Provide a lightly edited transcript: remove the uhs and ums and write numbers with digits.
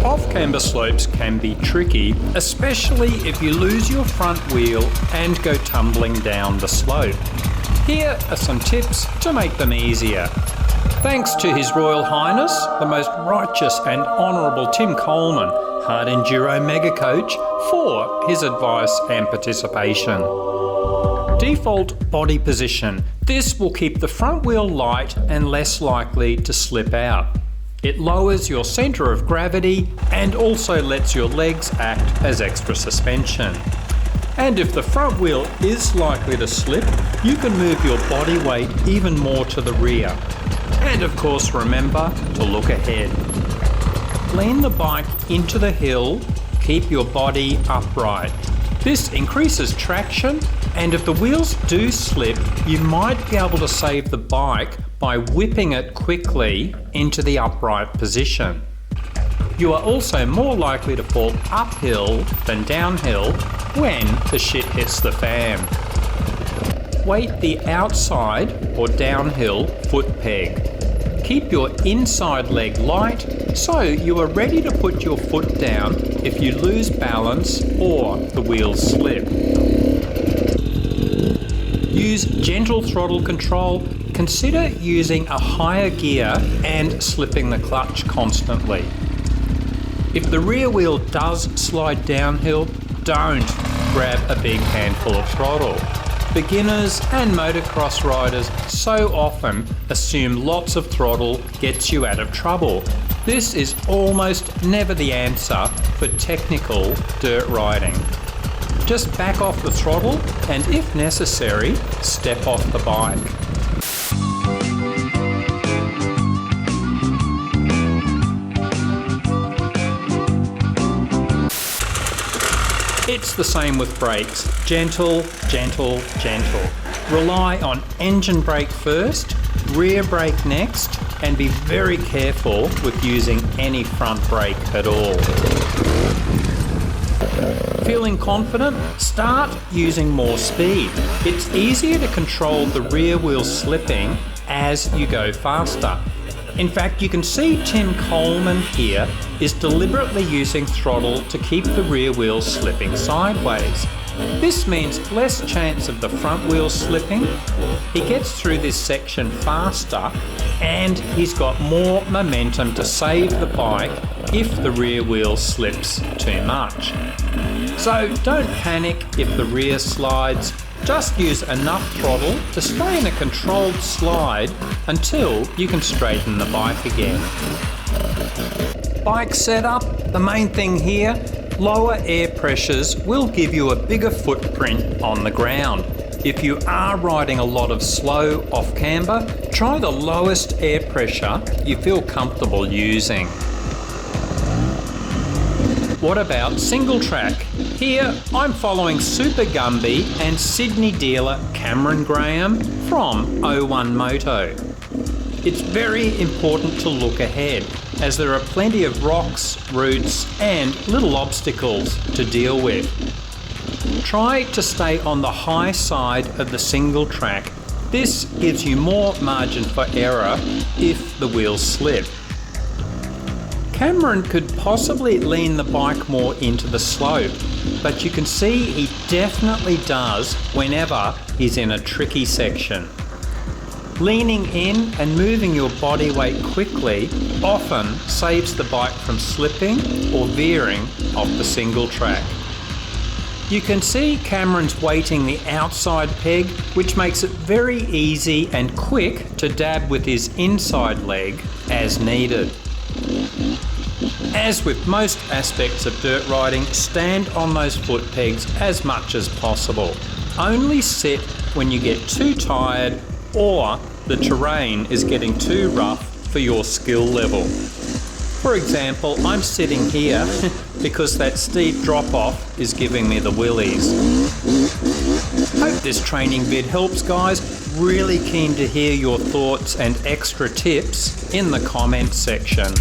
Off-camber slopes can be tricky, especially if you lose your front wheel and go tumbling down the slope. Here are some tips to make them easier. Thanks to His Royal Highness, the Most Righteous and Honourable Tim Coleman, Hard Enduro Mega Coach, for his advice and participation. Default body position. This will keep the front wheel light and less likely to slip out. It lowers your centre of gravity and also lets your legs act as extra suspension. And if the front wheel is likely to slip, you can move your body weight even more to the rear. And of course, remember to look ahead. Lean the bike into the hill, keep your body upright. This increases traction, and if the wheels do slip, you might be able to save the bike by whipping it quickly into the upright position. You are also more likely to fall uphill than downhill when the shit hits the fan. Weight the outside or downhill foot peg. Keep your inside leg light so you are ready to put your foot down if you lose balance or the wheels slip. Use gentle throttle control. Consider using a higher gear and slipping the clutch constantly. If the rear wheel does slide downhill, don't grab a big handful of throttle. Beginners and motocross riders so often assume lots of throttle gets you out of trouble. This is almost never the answer for technical dirt riding. Just back off the throttle and, if necessary, step off the bike. It's the same with brakes. Gentle, gentle, gentle. Rely on engine brake first, rear brake next, and be very careful with using any front brake at all. Feeling confident? Start using more speed. It's easier to control the rear wheel slipping as you go faster. In fact, you can see Tim Coleman here is deliberately using throttle to keep the rear wheel slipping sideways. This means less chance of the front wheel slipping. He gets through this section faster and he's got more momentum to save the bike if the rear wheel slips too much. So don't panic if the rear slides. Just use enough throttle to stay in a controlled slide until you can straighten the bike again. Bike setup, the main thing here, lower air pressures will give you a bigger footprint on the ground. If you are riding a lot of slow off camber, try the lowest air pressure you feel comfortable using. What about Singletrack? Here I'm following Super Gumby and Sydney dealer Cameron Graham from 01 Moto. It's very important to look ahead as there are plenty of rocks, roots and little obstacles to deal with. Try to stay on the high side of the Singletrack. This gives you more margin for error if the wheels slip. Cameron could possibly lean the bike more into the slope, but you can see he definitely does whenever he's in a tricky section. Leaning in and moving your body weight quickly often saves the bike from slipping or veering off the Singletrack. You can see Cameron's weighting the outside peg, which makes it very easy and quick to dab with his inside leg as needed. As with most aspects of dirt riding, stand on those foot pegs as much as possible. Only sit when you get too tired or the terrain is getting too rough for your skill level. For example, I'm sitting here because that steep drop-off is giving me the willies. Hope this training vid helps, guys. Really keen to hear your thoughts and extra tips in the comments section.